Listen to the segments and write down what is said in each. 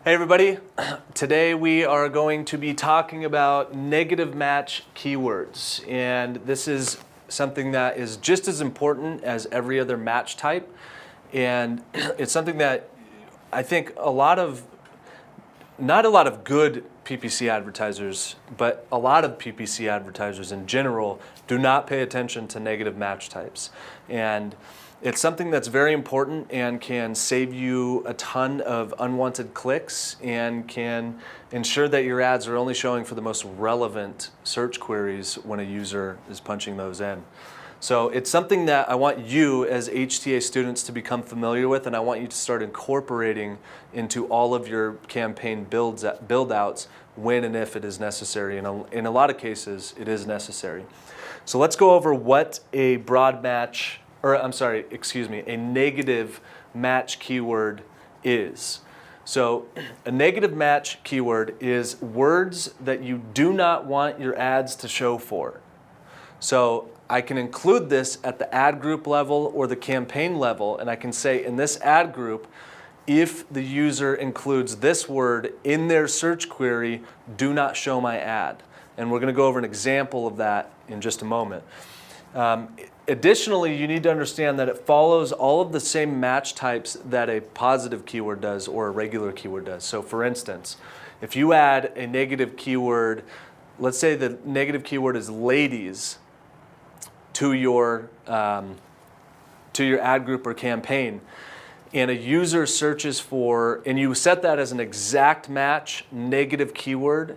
Hey everybody, today we are going to be talking about negative match keywords, and this is something that is just as important as every other match type, and it's something that I think not a lot of good PPC advertisers, but a lot of PPC advertisers in general do not pay attention to negative match types. And it's something that's very important and can save you a ton of unwanted clicks and can ensure that your ads are only showing for the most relevant search queries when a user is punching those in. So it's something that I want you as HTA students to become familiar with, and I want you to start incorporating into all of your campaign build outs when and if it is necessary. And in a lot of cases, it is necessary. So let's go over what a a negative match keyword is. So a negative match keyword is words that you do not want your ads to show for. So I can include this at the ad group level or the campaign level, and I can say in this ad group, if the user includes this word in their search query, do not show my ad. And we're going to go over an example of that in just a moment. Additionally, you need to understand that it follows all of the same match types that a positive keyword does or a regular keyword does. So for instance, if you add a negative keyword, let's say the negative keyword is ladies to your ad group or campaign, and a user searches for, and you set that as an exact match negative keyword,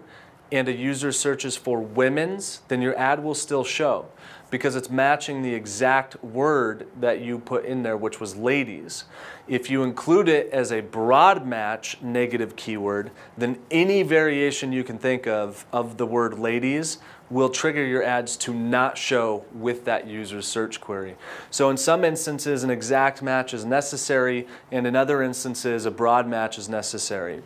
and a user searches for women's, then your ad will still show because it's matching the exact word that you put in there, which was ladies. If you include it as a broad match negative keyword, then any variation you can think of the word ladies will trigger your ads to not show with that user's search query. So in some instances, an exact match is necessary, and in other instances, a broad match is necessary.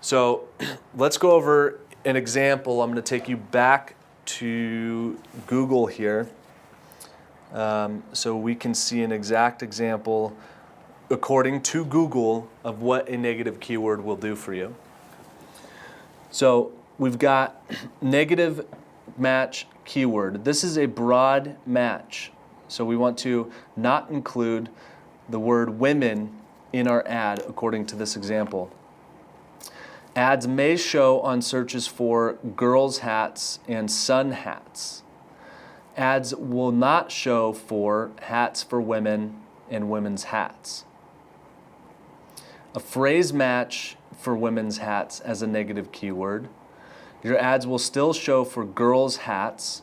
So let's go over an example. I'm going to take you back to Google here so we can see an exact example according to Google of what a negative keyword will do for you. So we've got negative match keyword. This is a broad match. So we want to not include the word women in our ad according to this example. Ads may show on searches for girls' hats and sun hats. Ads will not show for hats for women and women's hats. A phrase match for women's hats as a negative keyword. Your ads will still show for girls' hats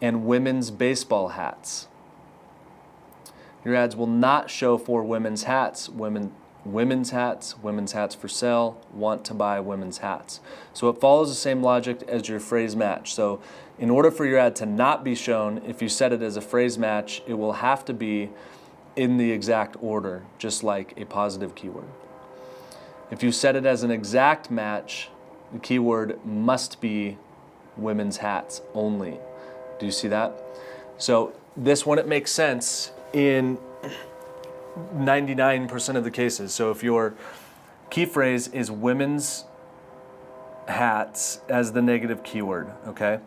and women's baseball hats. Your ads will not show for women's hats, women's hats for sale, want to buy women's hats. So it follows the same logic as your phrase match. So in order for your ad to not be shown, if you set it as a phrase match, it will have to be in the exact order, just like a positive keyword. If you set it as an exact match, the keyword must be women's hats only. Do you see that? So this one, it makes sense in 99% of the cases. So if your key phrase is women's hats as the negative keyword, okay,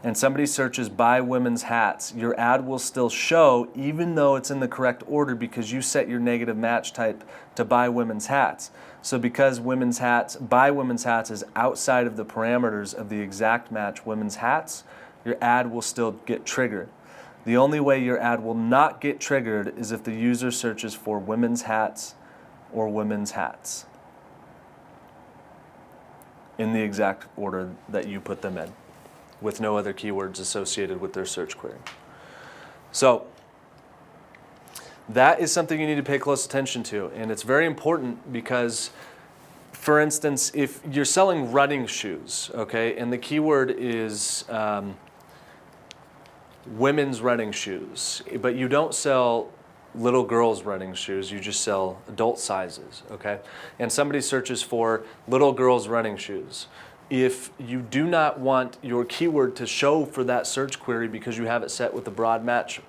and somebody searches buy women's hats, your ad will still show even though it's in the correct order because you set your negative match type to buy women's hats. So because buy women's hats is outside of the parameters of the exact match women's hats, your ad will still get triggered. The only way your ad will not get triggered is if the user searches for women's hats or women's hats in the exact order that you put them in, with no other keywords associated with their search query. So that is something you need to pay close attention to, and it's very important because, for instance, if you're selling running shoes, okay, and the keyword is women's running shoes, but you don't sell little girls' running shoes, you just sell adult sizes, okay? And somebody searches for little girls' running shoes. If you do not want your keyword to show for that search query because you have it set with a broad match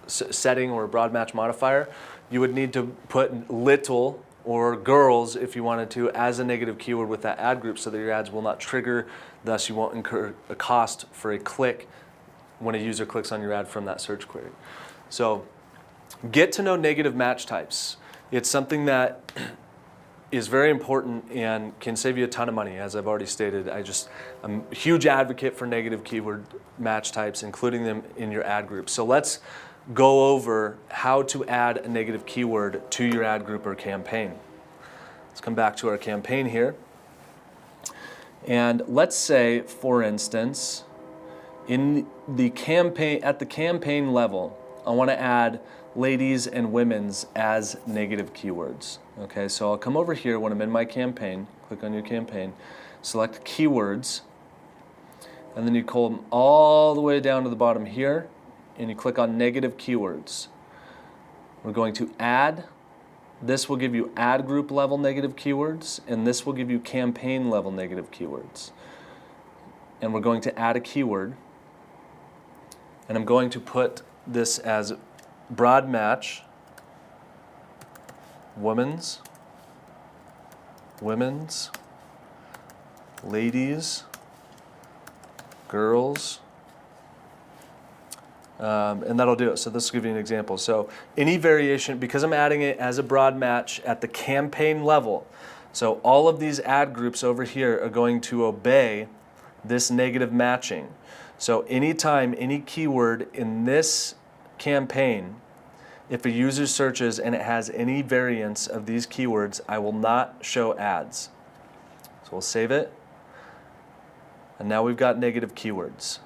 setting or a broad match modifier, you would need to put little or girls if you wanted to as a negative keyword with that ad group so that your ads will not trigger, thus you won't incur a cost for a click when a user clicks on your ad from that search query. So get to know negative match types. It's something that is very important and can save you a ton of money, as I've already stated. I'm a huge advocate for negative keyword match types, including them in your ad group. So let's go over how to add a negative keyword to your ad group or campaign. Let's come back to our campaign here. And let's say, for instance, in the campaign, at the campaign level, I want to add ladies and women's as negative keywords. Okay, so I'll come over here when I'm in my campaign, click on your campaign, select keywords, and then you come all the way down to the bottom here, and you click on negative keywords. We're going to add, this will give you ad group level negative keywords, and this will give you campaign level negative keywords. And we're going to add a keyword, and I'm going to put this as broad match, women's, ladies, girls, and that'll do it. So this will give you an example. So any variation, because I'm adding it as a broad match at the campaign level, so all of these ad groups over here are going to obey this negative matching. So anytime any keyword in this campaign, if a user searches and it has any variance of these keywords, I will not show ads. So we'll save it. And now we've got negative keywords.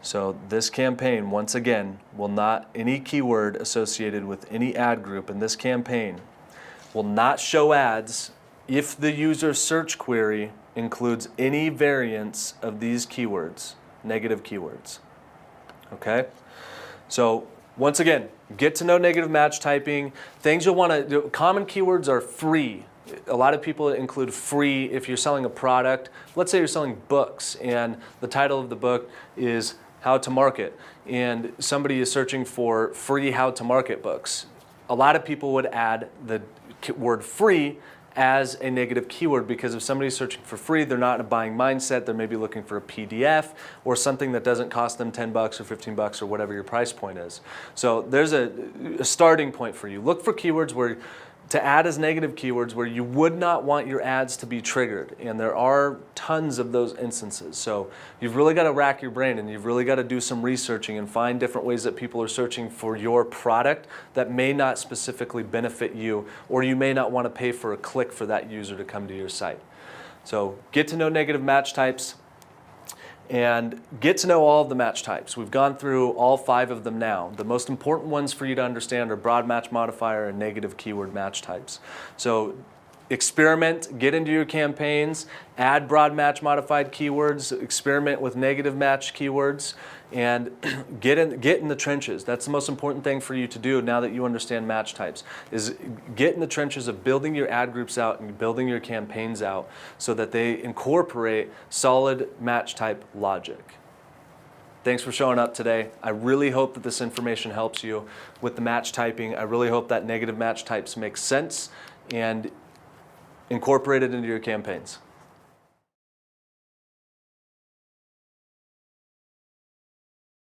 So this campaign, once again, will not, any keyword associated with any ad group in this campaign will not show ads if the user search query includes any variance of these keywords, negative keywords. Okay? So once again, get to know negative match typing. Things you'll want to, common keywords are free. A lot of people include free if you're selling a product. Let's say you're selling books and the title of the book is How to Market, and somebody is searching for free how to market books. A lot of people would add the word free as a negative keyword, because if somebody's searching for free, they're not in a buying mindset. They're maybe looking for a PDF or something that doesn't cost them 10 bucks or 15 bucks or whatever your price point is. So there's a starting point for you. Look for keywords where to add as negative keywords where you would not want your ads to be triggered, and there are tons of those instances. So you've really got to rack your brain, and you've really got to do some researching and find different ways that people are searching for your product that may not specifically benefit you, or you may not want to pay for a click for that user to come to your site. So get to know negative match types and get to know all of the match types. We've gone through all 5 of them now. The most important ones for you to understand are broad match modifier and negative keyword match types. So experiment, get into your campaigns, add broad match modified keywords, experiment with negative match keywords, and get in the trenches. That's the most important thing for you to do now that you understand match types, is get in the trenches of building your ad groups out and building your campaigns out so that they incorporate solid match type logic. Thanks for showing up today. I really hope that this information helps you with the match typing. I really hope that negative match types make sense and incorporate it into your campaigns.